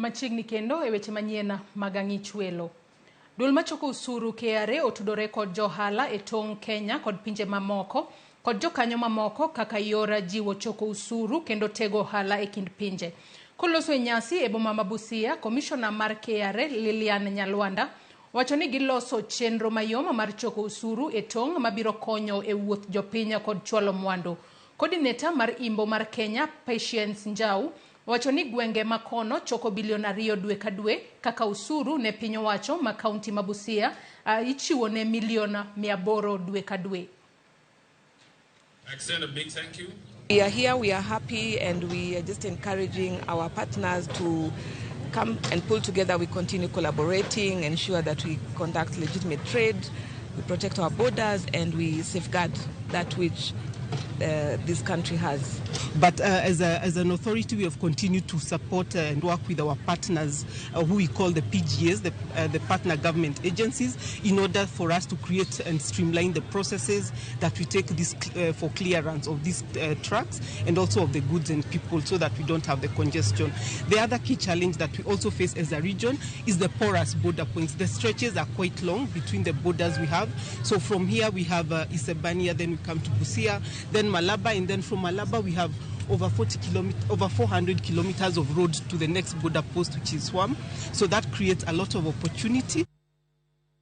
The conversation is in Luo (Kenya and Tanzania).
Machiegni kendo e weche manyien mag ang'ich welo. Duol machoko usuru KRA otudore kod johala e tong Kenya kod pinje mamoko kod jokanyo mamoko kaka yor jiwo choko usuru kendo tego ohala e kind pinje. Koloso e nyasi e boma ma Busia, Commissioner mar KRA Lilian Nyalwanda wacho ni giloso chenro mayom mar choko usuru e tong mabiro konyo e wuoth jopiny kod chwalo mwandu. Coordinator mar Imbo mar Kenya, Patience Njau, wacho ni gwenge makono choko bilion 2 dwe ka dwe kaka usuru ne piny owacho ma kaunti ma Busia ichiwo ne milion 800 dwe ka dwe. Extend a big thank you. We are here, we are happy, and we are just encouraging our partners to come and pull together. We continue collaborating, ensure that we conduct legitimate trade, we protect our borders, and we safeguard that which this country has. But as an authority, we have continued to support and work with our partners, who we call the PGAs, the partner government agencies, in order for us to create and streamline the processes that we take this for clearance of these trucks and also of the goods and people, so that we don't have the congestion. The other key challenge that we also face as a region is the porous border points. The stretches are quite long between the borders we have. So from here we have Isebania, then we come to Busia, then Malaba, and then from Malaba we have over 400 kilometers of road to the next border post, which is Swam. So that creates a lot of opportunity.